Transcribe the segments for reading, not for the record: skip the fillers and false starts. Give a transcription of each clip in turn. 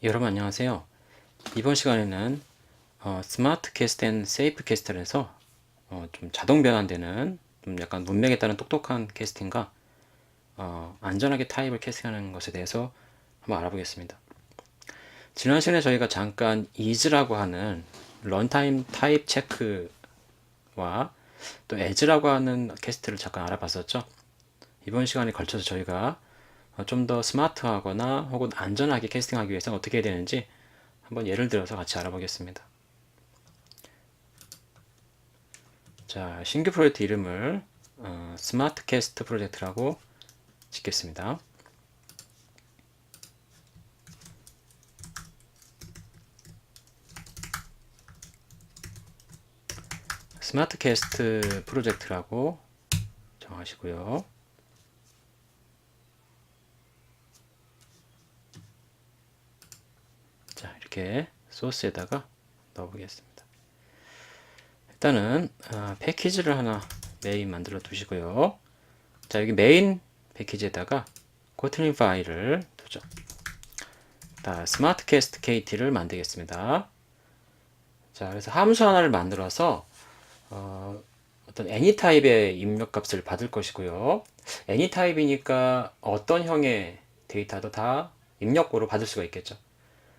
여러분 안녕하세요. 이번 시간에는 스마트 캐스트 앤 세이프 캐스트에서 좀 자동 변환되는 좀 약간 문맥에 따른 똑똑한 캐스팅과 안전하게 타입을 캐스팅하는 것에 대해서 한번 알아보겠습니다. 지난 시간에 저희가 잠깐 is라고 하는 런타임 타입 체크와 또 as라고 하는 캐스트를 잠깐 알아봤었죠. 이번 시간에 걸쳐서 저희가 좀 더 스마트하거나 혹은 안전하게 캐스팅하기 위해서 어떻게 해야 되는지 한번 예를 들어서 같이 알아보겠습니다. 자, 신규 프로젝트 이름을 스마트 캐스트 프로젝트라고 짓겠습니다. 스마트 캐스트 프로젝트라고 정하시고요. 자, 이렇게 소스에다가 넣어보겠습니다. 일단은 패키지를 하나 메인 만들어 두시고요. 자, 여기 메인 패키지에다가 코틀린 파일을 두죠. 자, 스마트 캐스트 KT를 만들겠습니다. 자, 그래서 함수 하나를 만들어서 어떤 any 타입의 입력값을 받을 것이고요. any 타입이니까 어떤 형의 데이터도 다 입력고로 받을 수가 있겠죠.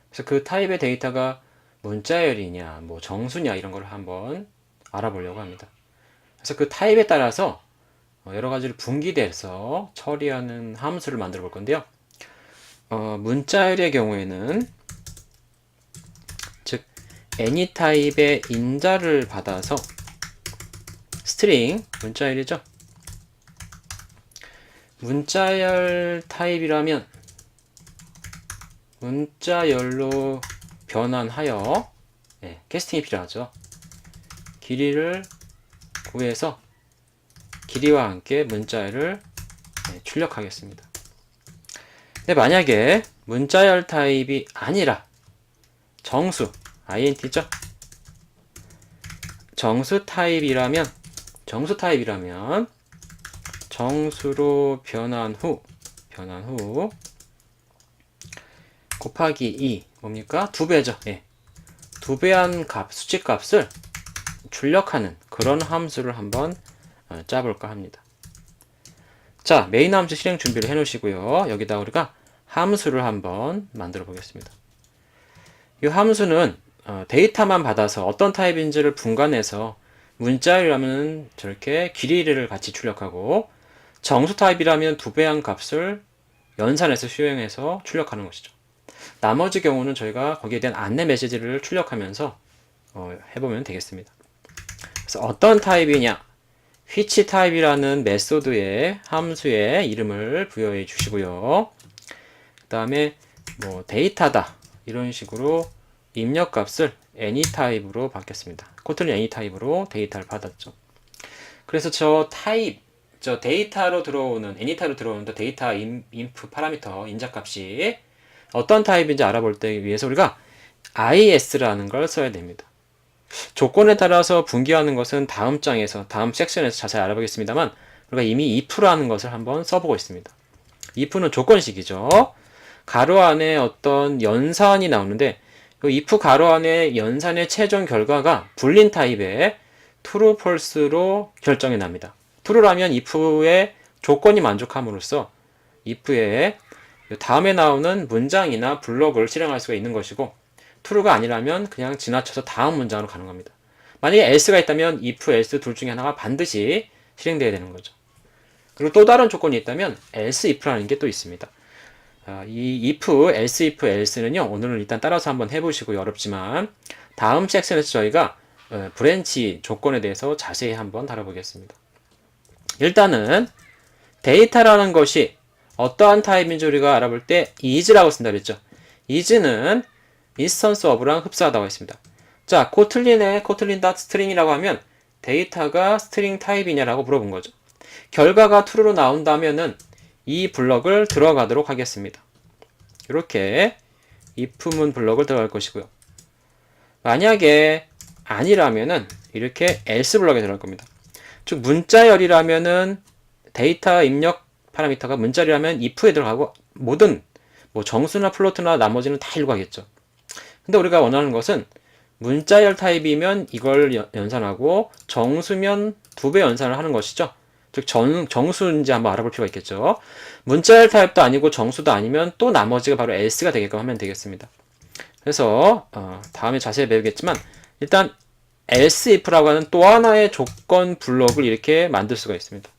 그래서 그 타입의 데이터가 문자열이냐, 뭐 정수냐 이런 걸 한번 알아보려고 합니다. 그래서 그 타입에 따라서 여러 가지를 분기돼서 처리하는 함수를 만들어 볼 건데요. 문자열의 경우에는 즉 any 타입의 인자를 받아서 스트링 문자열이죠. 문자열 타입이라면 문자열로 변환하여 캐스팅이 필요하죠. 길이를 구해서 길이와 함께 문자열을 출력하겠습니다. 근데 만약에 문자열 타입이 아니라 정수 int죠. 정수 타입이라면 정수로 변환 후 곱하기 2 뭡니까? 2배죠. 예. 2배한 값, 수치 값을 출력하는 그런 함수를 한번 짜볼까 합니다. 자, 메인 함수 실행 준비를 해 놓으시고요. 여기다 우리가 함수를 한번 만들어 보겠습니다. 이 함수는 데이터만 받아서 어떤 타입인지를 분간해서 문자열이라면 저렇게 길이를 같이 출력하고 정수 타입이라면 2배한 값을 연산해서 수용해서 출력하는 것이죠. 나머지 경우는 저희가 거기에 대한 안내 메시지를 출력하면서 해보면 되겠습니다. 그래서 어떤 타입이냐, which 타입이라는 메소드의 함수의 이름을 부여해 주시고요. 그 다음에 뭐 데이터다 이런 식으로 입력값을 any 타입으로 받겠습니다. 코틀린 any 타입으로 데이터를 받았죠. 그래서 저 데이터로 들어오는 any 타입으로 들어오는 데이터 인프 파라미터 인자값이 어떤 타입인지 알아볼 때 위해서 우리가 is라는 걸 써야 됩니다. 조건에 따라서 분기하는 것은 다음 장에서 다음 섹션에서 자세히 알아보겠습니다만 우리가 이미 if라는 것을 한번 써보고 있습니다. if는 조건식이죠. 가로 안에 어떤 연산이 나오는데 그 if 가로 안에 연산의 최종 결과가 불린 타입의 true, false로 결정이 납니다. true라면 if의 조건이 만족함으로써 if의 다음에 나오는 문장이나 블록을 실행할 수가 있는 것이고 true가 아니라면 그냥 지나쳐서 다음 문장으로 가는 겁니다. 만약에 else가 있다면 if, else 둘 중에 하나가 반드시 실행되어야 되는 거죠. 그리고 또 다른 조건이 있다면 else if라는 게 또 있습니다. 이 if, else if, else는요 오늘은 일단 따라서 한번 해보시고요. 어렵지만 다음 섹션에서 저희가 브랜치 조건에 대해서 자세히 한번 다뤄보겠습니다. 일단은 데이터라는 것이 어떠한 타입인지 우리가 알아볼 때 is라고 쓴다 그랬죠. is는 instance of랑 흡사하다고 했습니다. 자, kotlin.string이라고 하면 데이터가 스트링 타입이냐라고 물어본 거죠. 결과가 true로 나온다면은 이 블럭을 들어가도록 하겠습니다. 이렇게 if문 블럭을 들어갈 것이고요. 만약에 아니라면은 이렇게 else 블럭에 들어갈 겁니다. 즉 문자열이라면은 데이터 입력 파라미터가 문자열이라면 if에 들어가고 모든 뭐 정수나 플로트나 나머지는 다 일과겠죠. 근데 우리가 원하는 것은 문자열 타입이면 이걸 연산하고 정수면 2배 연산을 하는 것이죠. 즉 정수인지 한번 알아볼 필요가 있겠죠. 문자열 타입도 아니고 정수도 아니면 또 나머지가 바로 else가 되게끔 하면 되겠습니다. 그래서 다음에 자세히 배우겠지만 일단 else if라고 하는 또 하나의 조건 블록을 이렇게 만들 수가 있습니다.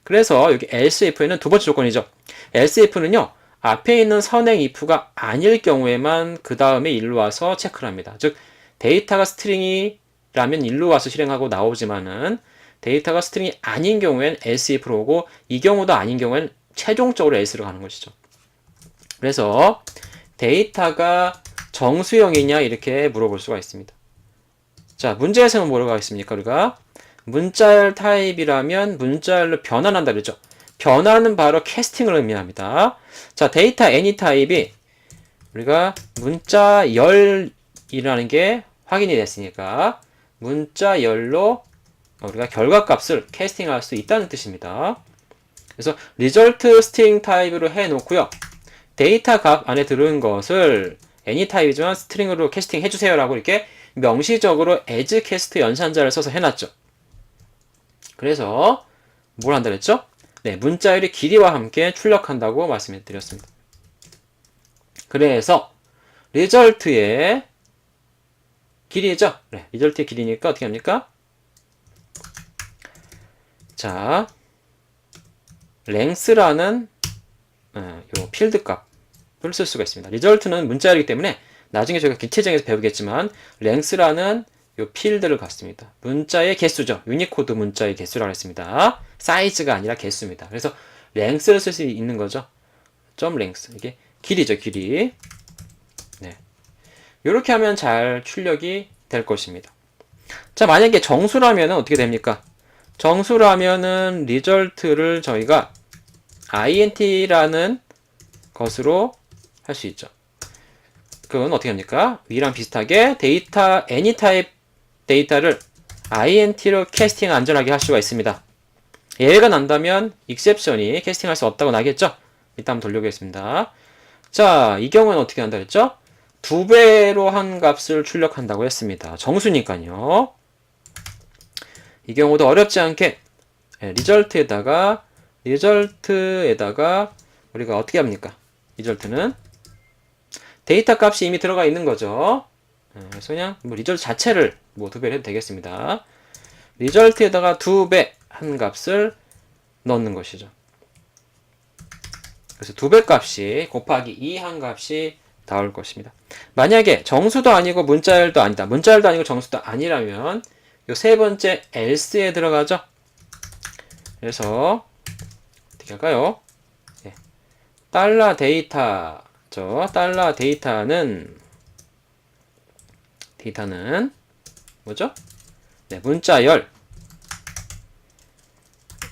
그래서 여기 else if에는 두 번째 조건이죠. else if는요. 앞에 있는 선행 if가 아닐 경우에만 그 다음에 일로 와서 체크를 합니다. 즉 데이터가 스트링이라면 일로 와서 실행하고 나오지만은 데이터가 스트링이 아닌 경우엔 else if로 오고 이 경우도 아닌 경우엔 최종적으로 else로 가는 것이죠. 그래서 데이터가 정수형이냐 이렇게 물어볼 수가 있습니다. 자, 문제에서는 뭐라고 하겠습니까? 우리가 문자열 타입이라면 문자열로 변환한다 그랬죠. 변환은 바로 캐스팅을 의미합니다. 자, 데이터 any 타입이 우리가 문자열이라는 게 확인이 됐으니까 문자열로 우리가 결과값을 캐스팅할 수 있다는 뜻입니다. 그래서 result string 타입으로 해놓고요. 데이터 값 안에 들어온 것을 any 타입이지만 스트링으로 캐스팅 해주세요 라고 이렇게 명시적으로 as cast 연산자를 써서 해놨죠. 그래서 뭘 한다 그랬죠? 네, 문자열이 길이와 함께 출력한다고 말씀드렸습니다. 그래서 result의 길이죠. 네, result의 길이니까 어떻게 합니까? 자, length라는 요 필드 값을 쓸 수가 있습니다. result는 문자열이기 때문에 나중에 저희가 기체적에서 배우겠지만 length라는 요 필드를 갖습니다. 문자의 개수죠. 유니코드 문자의 개수라고 했습니다. 사이즈가 아니라 개수입니다. 그래서 length를 쓸 수 있는 거죠. 점 length. 이게 길이죠, 길이. 네. 이렇게 하면 잘 출력이 될 것입니다. 자, 만약에 정수라면 어떻게 됩니까? 정수라면은 result를 저희가 int라는 것으로 할 수 있죠. 그건 어떻게 합니까? 위랑 비슷하게 데이터 any 타입 데이터를 int로 캐스팅 안전하게 할 수가 있습니다. 예외가 난다면 exception이 캐스팅할 수 없다고 나겠죠? 일단 한번 돌려보겠습니다. 자, 이 경우는 어떻게 한다 했죠? 2배로 한 값을 출력한다고 했습니다. 정수니까요. 이 경우도 어렵지 않게 result에다가 우리가 어떻게 합니까? result는 데이터 값이 이미 들어가 있는 거죠. 그래서 그냥 뭐 리절트 자체를 뭐 2배를 해도 되겠습니다. 리절트에다가 2배 한 값을 넣는 것이죠. 그래서 2배 값이 곱하기 2 한 값이 나올 것입니다. 만약에 정수도 아니고 문자열도 아니다. 문자열도 아니고 정수도 아니라면 요 세 번째 else에 들어가죠. 그래서 어떻게 할까요? 네. 달러 데이터죠. 달러 데이터는 뭐죠? 네, 문자열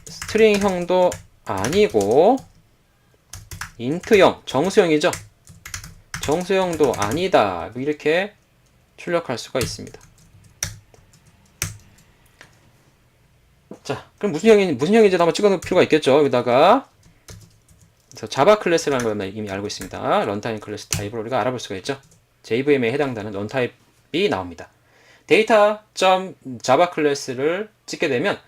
스트링형도 아니고 인트형, 정수형이죠. 정수형도 아니다. 이렇게 출력할 수가 있습니다. 자, 그럼 무슨 형인지 한번 찍어놓을 필요가 있겠죠. 여기다가 그래서 자바 클래스라는 걸 이미 알고 있습니다. 런타임 클래스 타입을 우리가 알아볼 수가 있죠. JVM에 해당되는 런타입이 나옵니다. data.java 클래스를 찍게 되면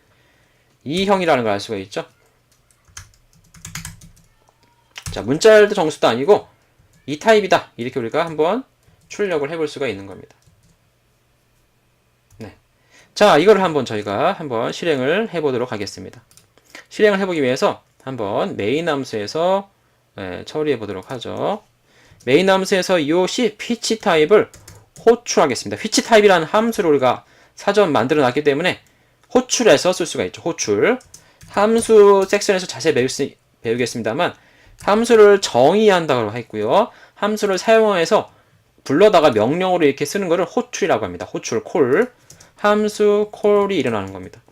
이 형이라는 걸 알 수가 있죠. 자, 문자열도 정수도 아니고 이 타입이다. 이렇게 우리가 한번 출력을 해볼 수가 있는 겁니다. 네. 자, 이거를 한번 저희가 한번 실행을 해보도록 하겠습니다. 실행을 해보기 위해서 한번 메인 함수에서 처리해 보도록 하죠. 메인 함수에서 이 which 타입을 호출하겠습니다. which 타입이라는 함수를 우리가 사전 만들어 놨기 때문에 호출해서 쓸 수가 있죠. 호출. 함수 섹션에서 자세히 배우겠습니다만 함수를 정의한다고 했고요. 함수를 사용해서 불러다가 명령으로 이렇게 쓰는 것을 호출이라고 합니다. 호출, 콜. 함수 콜이 일어나는 겁니다.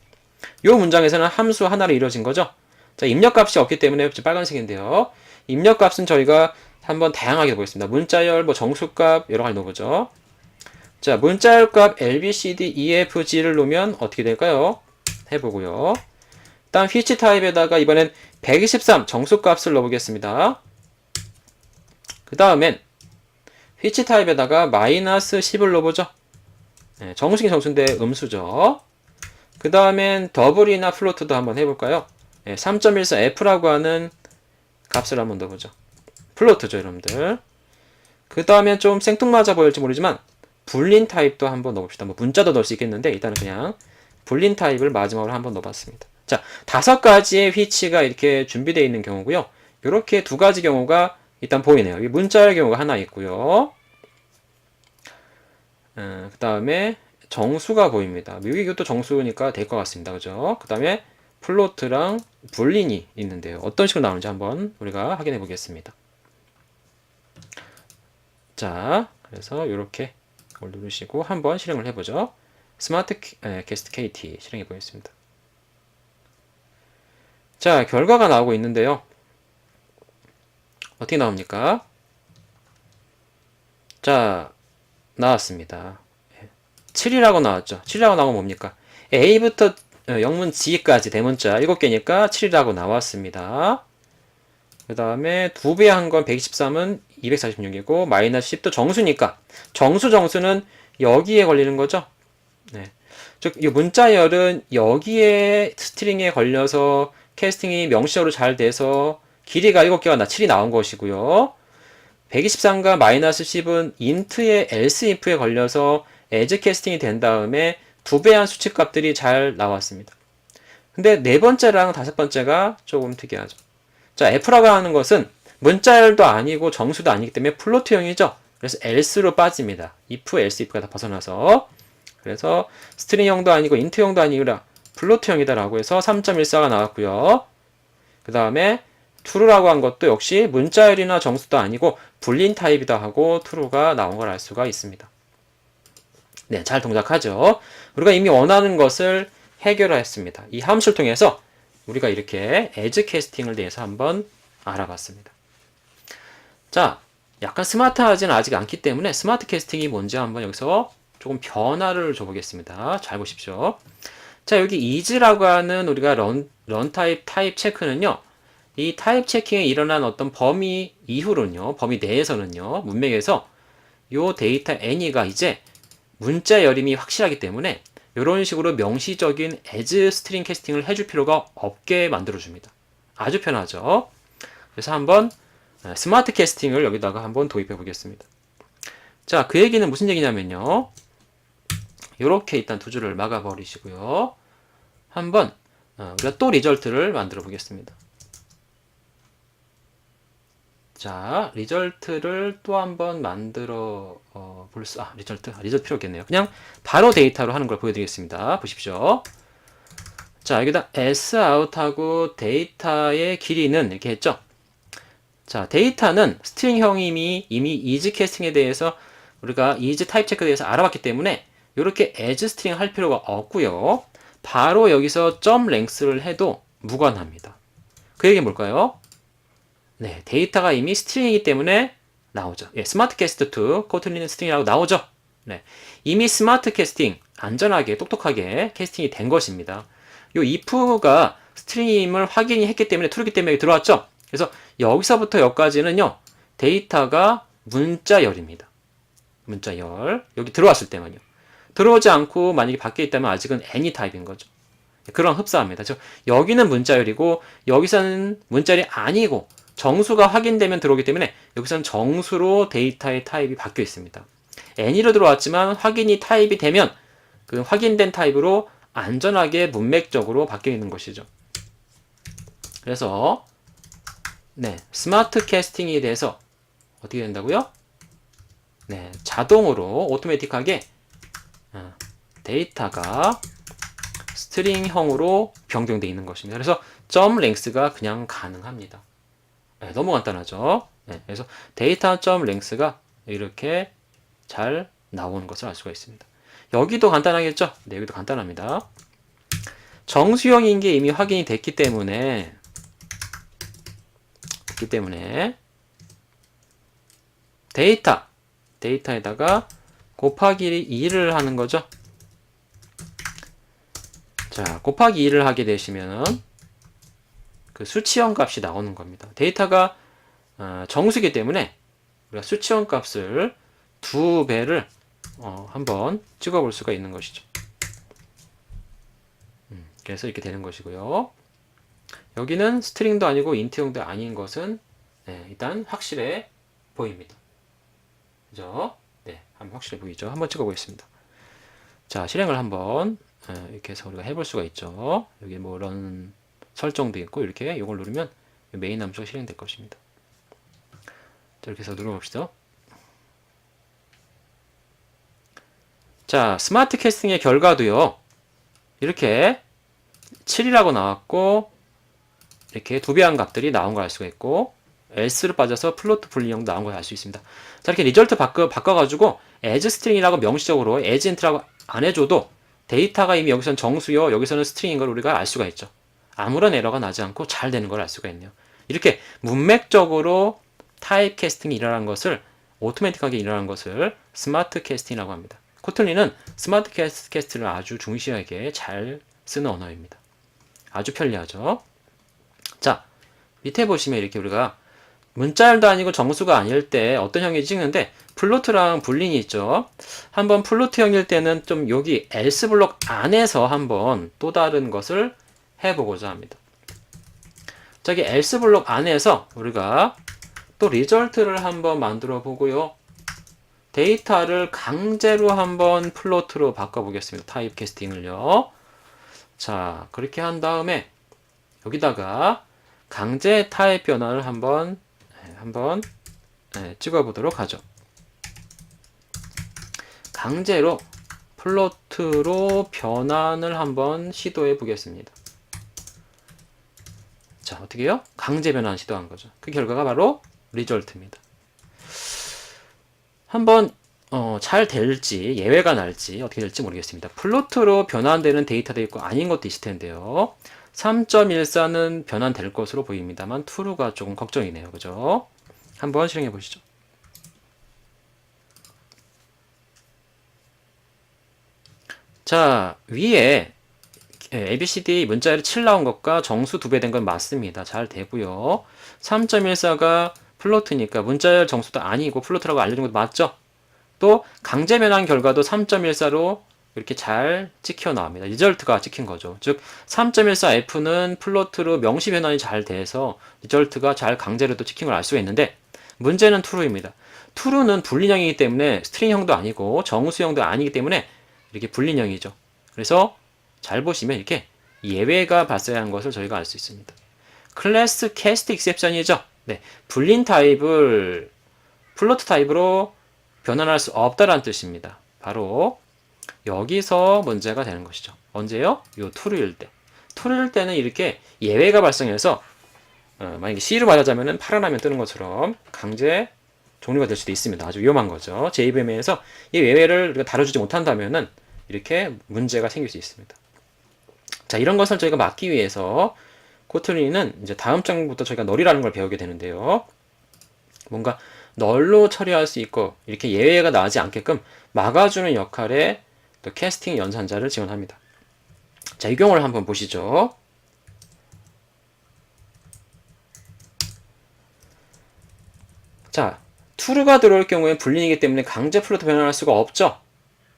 이 문장에서는 함수 하나로 이루어진 거죠. 자, 입력값이 없기 때문에 빨간색인데요. 입력값은 저희가 한번 다양하게 보겠습니다. 문자열, 뭐 정수값 여러 가지 넣어보죠. 자, 문자열 값 LBCD, EFG를 놓으면 어떻게 될까요? 해보고요. 일단 which 타입에다가 이번엔 123 정수값을 넣어보겠습니다. 그 다음엔 which 타입에다가 마이너스 10을 넣어보죠. 네, 정식이 정수인데 음수죠. 그 다음엔 더블이나 플로트도 한번 해볼까요? 네, 3.14f라고 하는 값을 한번 넣어보죠. 플로트죠, 여러분들. 그 다음에 좀 생뚱맞아 보일지 모르지만 불린 타입도 한번 넣어봅시다. 뭐 문자도 넣을 수 있겠는데 일단은 그냥 불린 타입을 마지막으로 한번 넣어봤습니다. 자, 5가지의 which가 이렇게 준비되어 있는 경우고요. 이렇게 2가지 경우가 일단 보이네요. 이 문자의 경우가 하나 있고요. 그 다음에 정수가 보입니다. 이것도 정수니까 될 것 같습니다. 그죠? 그 다음에 플로트랑 불린이 있는데요. 어떤 식으로 나오는지 한번 우리가 확인해 보겠습니다. 자, 그래서 이렇게 누르시고 한번 실행을 해보죠. 스마트 캐스트 KT 실행해 보겠습니다. 자, 결과가 나오고 있는데요. 어떻게 나옵니까? 자, 나왔습니다. 7이라고 나왔죠. 7이라고 나오면 뭡니까? A부터 영문 G까지 대문자 7개니까 7이라고 나왔습니다. 그 다음에 2배 한 건 123은 246이고 마이너스 10도 정수니까 정수는 여기에 걸리는 거죠. 네. 즉, 이 문자열은 여기에 스트링에 걸려서 캐스팅이 명시적으로 잘 돼서 길이가 7개가 7이 나온 것이고요. 123과 마이너스 10은 int의 else if에 걸려서 as 캐스팅이 된 다음에 2배한 수치값들이 잘 나왔습니다. 근데 네 번째랑 5번째가 조금 특이하죠. 자, f라고 하는 것은 문자열도 아니고 정수도 아니기 때문에 플로트형이죠. 그래서 else로 빠집니다. if, else, if가 다 벗어나서. 그래서 스트링형도 아니고 int형도 아니라 플로트형이다라고 해서 3.14가 나왔고요. 그 다음에 true라고 한 것도 역시 문자열이나 정수도 아니고 불린 타입이다 하고 true가 나온 걸 알 수가 있습니다. 네, 잘 동작하죠. 우리가 이미 원하는 것을 해결했습니다. 이 함수를 통해서 우리가 이렇게 as 캐스팅을 대해서 한번 알아봤습니다. 자, 약간 스마트하지는 아직 않기 때문에 스마트 캐스팅이 뭔지 한번 여기서 조금 변화를 줘보겠습니다. 잘 보십시오. 자, 여기 is라고 하는 우리가 run 타입 체크는요. 이 타입 체킹에 일어난 어떤 범위 이후로는요. 범위 내에서는요. 문맥에서 요 데이터 any가 이제 문자 열림이 확실하기 때문에 이런 식으로 명시적인 as 스트링 캐스팅을 해줄 필요가 없게 만들어줍니다. 아주 편하죠. 그래서 한번 스마트 캐스팅을 여기다가 한번 도입해 보겠습니다. 자, 그 얘기는 무슨 얘기냐면요. 이렇게 일단 두 줄을 막아 버리시고요. 한번 우리가 또 리절트를 만들어 보겠습니다. 자, 리절트를 또 한번 만들어 리절트 필요 없겠네요. 그냥 바로 데이터로 하는 걸 보여드리겠습니다. 보십시오. 자, 여기다 sout하고 데이터의 길이는 이렇게 했죠. 자, 데이터는 스트링형이 이미 is 캐스팅에 대해서 우리가 is 타입 체크에 대해서 알아봤기 때문에 이렇게 as 스트링 할 필요가 없고요. 바로 여기서 점 랭스를 해도 무관합니다. 그 얘기는 뭘까요? 네, 데이터가 이미 스트링이기 때문에 나오죠. 예, 스마트 캐스트 2 코틀린 스트링이라고 나오죠. 네, 이미 스마트 캐스팅 안전하게 똑똑하게 캐스팅이 된 것입니다. 요 if가 스트링임을 확인이 했기 때문에 true이기 때문에 들어왔죠. 그래서 여기서부터 여기까지는요 데이터가 문자열입니다. 문자열 여기 들어왔을 때만요. 들어오지 않고 만약에 밖에 있다면 아직은 any 타입인 거죠. 그런 흡사합니다. 여기는 문자열이고 여기서는 문자열이 아니고 정수가 확인되면 들어오기 때문에 여기서는 정수로 데이터의 타입이 바뀌어 있습니다. any로 들어왔지만 확인이 타입이 되면 그 확인된 타입으로 안전하게 문맥적으로 바뀌어 있는 것이죠. 그래서 네, 스마트 캐스팅에 대해서 어떻게 된다고요? 네, 자동으로 오토매틱하게 데이터가 스트링형으로 변경되어 있는 것입니다. 그래서 점 랭스가 그냥 가능합니다. 네, 너무 간단하죠. 네, 그래서 데이터 점 랭스가 이렇게 잘 나오는 것을 알 수가 있습니다. 여기도 간단하겠죠? 네, 여기도 간단합니다. 정수형인 게 이미 확인이 됐기 때문에 데이터에다가 곱하기 2를 하는 거죠. 자, 곱하기 2를 하게 되시면 그 수치형 값이 나오는 겁니다. 데이터가 정수이기 때문에 우리가 수치원 값을 2배를 한번 찍어볼 수가 있는 것이죠. 그래서 이렇게 되는 것이고요. 여기는 스트링도 아니고 인트형도 아닌 것은 일단 확실해 보입니다. 그죠? 네, 한번 확실해 보이죠? 한번 찍어보겠습니다. 자, 실행을 한번 이렇게 해서 우리가 해볼 수가 있죠. 여기 뭐 이런 설정도 있고 이렇게 이걸 누르면 메인 함수가 실행될 것입니다. 자, 이렇게 해서 눌러봅시다. 자, 스마트 캐스팅의 결과도요. 이렇게 7이라고 나왔고 이렇게 두배한 값들이 나온 걸 알 수가 있고 else를 빠져서 플로트 분리형도 나온 걸 알 수 있습니다. 자, 이렇게 리절트 바꿔가지고 as string이라고 명시적으로 as int라고 안 해줘도 데이터가 이미 여기서는 정수요, 여기서는 스트링인 걸 우리가 알 수가 있죠. 아무런 에러가 나지 않고 잘 되는 걸 알 수가 있네요. 이렇게 문맥적으로 타입 캐스팅이 일어나는 것을 오토매틱하게 일어나는 것을 스마트 캐스팅이라고 합니다. 코틀린은 스마트 캐스트를 아주 중시하게 잘 쓰는 언어입니다. 아주 편리하죠. 자, 밑에 보시면 이렇게 우리가 문자열도 아니고 정수가 아닐 때 어떤 형이 찍는데 플로트랑 불린이 있죠. 한번 플로트형일 때는 좀 여기 else 블록 안에서 한번 또 다른 것을 해보고자 합니다. 저기 else 블록 안에서 우리가 또 리절트를 한번 만들어 보고요. 데이터를 강제로 한번 플로트로 바꿔보겠습니다. 타입 캐스팅을요. 자, 그렇게 한 다음에 여기다가 강제 타입 변화를 한번 찍어보도록 하죠. 강제로 플로트로 변환을 한번 시도해 보겠습니다. 자, 어떻게 해요? 강제 변환 시도한 거죠. 그 결과가 바로 리절트입니다. 한번 잘 될지 예외가 날지 어떻게 될지 모르겠습니다. 플로트로 변환되는 데이터도 있고 아닌 것도 있을 텐데요. 3.14는 변환될 것으로 보입니다만 true가 조금 걱정이네요. 그죠? 한번 실행해 보시죠. 자, 위에 ABCD 문자열이 7 나온 것과 정수 2배 된 건 맞습니다. 잘 되고요. 3.14가 플로트니까 문자열 정수도 아니고 플로트라고 알려준 것도 맞죠? 또 강제 변환 결과도 3.14로 이렇게 잘 찍혀 나옵니다. 리절트가 찍힌 거죠. 즉 3.14F는 플로트로 명시 변환이 잘 돼서 리절트가 잘 강제로도 찍힌 걸 알 수가 있는데 문제는 true입니다. true는 불린형이기 때문에 스트링형도 아니고 정수형도 아니기 때문에 이렇게 불린형이죠. 그래서 잘 보시면 이렇게 예외가 발생한 것을 저희가 알 수 있습니다. 클래스 캐스트 익셉션이죠. 네, 불린 타입을 플로트 타입으로 변환할 수 없다라는 뜻입니다. 바로 여기서 문제가 되는 것이죠. 언제요? 요 true일 때. true일 때는 이렇게 예외가 발생해서 만약에 C로 말하자면 파란 화면 뜨는 것처럼 강제 종료가 될 수도 있습니다. 아주 위험한 거죠. JVM에서 이 예외를 우리가 다뤄주지 못한다면은 이렇게 문제가 생길 수 있습니다. 자, 이런 것을 저희가 막기 위해서 코틀린은 이제 다음 장부터 저희가 널이라는 걸 배우게 되는데요. 뭔가 널로 처리할 수 있고 이렇게 예외가 나지 않게끔 막아주는 역할의 또 캐스팅 연산자를 지원합니다. 자, 이 경우를 한번 보시죠. 자, true가 들어올 경우에 불린이기 때문에 강제 플로트 변환할 수가 없죠.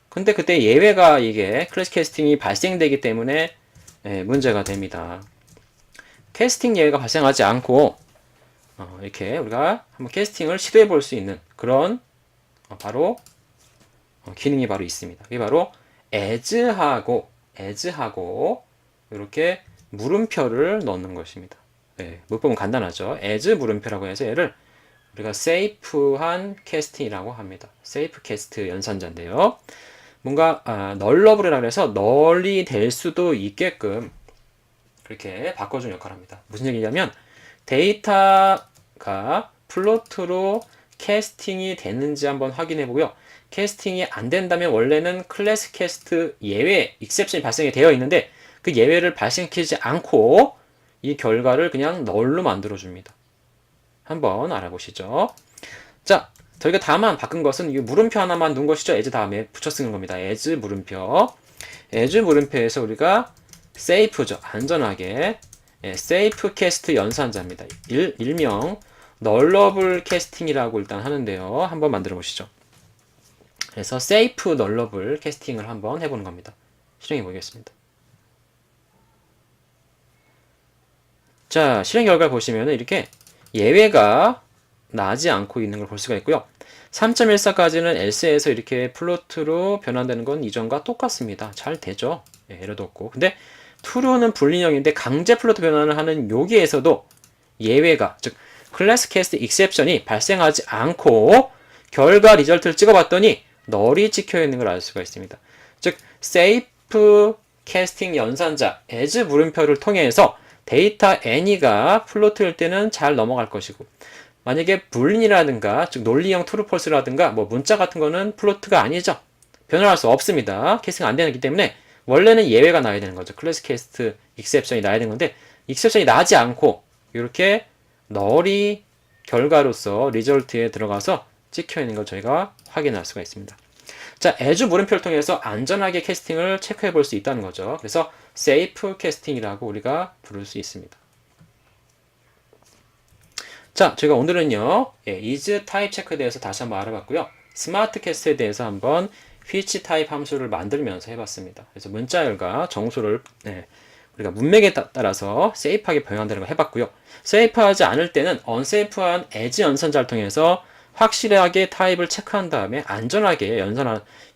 근데 그때 예외가 이게 클래스 캐스팅이 발생되기 때문에 문제가 됩니다. 캐스팅 예외가 발생하지 않고 이렇게 우리가 한번 캐스팅을 시도해 볼 수 있는 그런 바로 기능이 바로 있습니다. 그게 바로 as하고 이렇게 물음표를 넣는 것입니다. 문법은 간단하죠. as 물음표라고 해서 얘를 우리가 safe한 캐스팅이라고 합니다. safe 캐스트 연산자인데요. 뭔가 널러블이라고 해서 널이 될 수도 있게끔 그렇게 바꿔주는 역할을 합니다. 무슨 얘기냐면 데이터가 플로트로 캐스팅이 됐는지 한번 확인해 보고요. 캐스팅이 안 된다면 원래는 클래스 캐스트 예외 익셉션이 발생이 되어 있는데 그 예외를 발생시키지 않고 이 결과를 그냥 널로 만들어 줍니다. 한번 알아보시죠. 자, 저희가 다만 바꾼 것은 이 물음표 하나만 넣은 것이죠. as 다음에 붙여 쓰는 겁니다. as 물음표. as 물음표에서 우리가 safe죠. 안전하게. safe 캐스트 연산자입니다. 일명 널러블 캐스팅이라고 일단 하는데요. 한번 만들어 보시죠. 그래서 세이프 널러블 캐스팅을 한번 해보는 겁니다. 실행해 보겠습니다. 자, 실행 결과 보시면 이렇게 예외가 나지 않고 있는 걸 볼 수가 있고요. 3.14까지는 else에서 이렇게 플로트로 변환되는 건 이전과 똑같습니다. 잘 되죠? 예, 에러도 없고. 근데 true는 불인형인데 강제 플로트 변환을 하는 여기에서도 예외가, 즉 클래스 캐스트 익셉션이 발생하지 않고 결과 리절트를 찍어봤더니 널이 찍혀 있는 걸 알 수가 있습니다. 즉 safe 캐스팅 연산자 as 물음표를 통해서 데이터 any가 플로트일 때는 잘 넘어갈 것이고, 만약에 불린이라든가 즉 논리형 true false라든가 뭐 문자 같은 거는 플로트가 아니죠. 변환할 수 없습니다. 캐스팅 안 되기 때문에 원래는 예외가 나야 되는 거죠. 클래스 캐스트 익셉션이 나야 되는 건데 익셉션이 나지 않고 이렇게 널이 결과로서 리절트에 들어가서 찍혀 있는 걸 저희가 확인할 수가 있습니다. 자, as 물음표를 통해서 안전하게 캐스팅을 체크해 볼 수 있다는 거죠. 그래서 safe 캐스팅이라고 우리가 부를 수 있습니다. 자, 제가 오늘은요, is 타입 체크에 대해서 다시 한번 알아봤고요. 스마트 캐스트에 대해서 한번 which 타입 함수를 만들면서 해봤습니다. 그래서 문자열과 정수를 우리가 문맥에 따라서 세이프하게 변환되는 거 해봤고요. 세이프하지 않을 때는 unsafe한 as 연산자를 통해서 확실하게 타입을 체크한 다음에 안전하게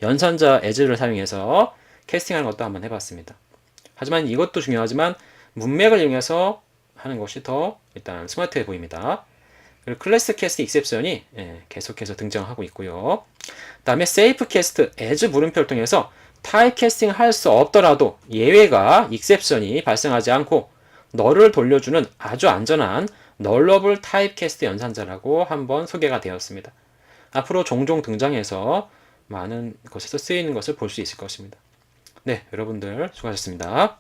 연산자 as를 사용해서 캐스팅하는 것도 한번 해봤습니다. 하지만 이것도 중요하지만 문맥을 이용해서 하는 것이 더 일단 스마트해 보입니다. 그리고 클래스 캐스트 익셉션이 계속해서 등장하고 있고요. 그 다음에 세이프 캐스트 as 물음표를 통해서 타입 캐스팅 할 수 없더라도 예외가 익셉션이 발생하지 않고 널을 돌려주는 아주 안전한 널러블 타입 캐스트 연산자라고 한번 소개가 되었습니다. 앞으로 종종 등장해서 많은 곳에서 쓰이는 것을 볼 수 있을 것입니다. 네, 여러분들 수고하셨습니다.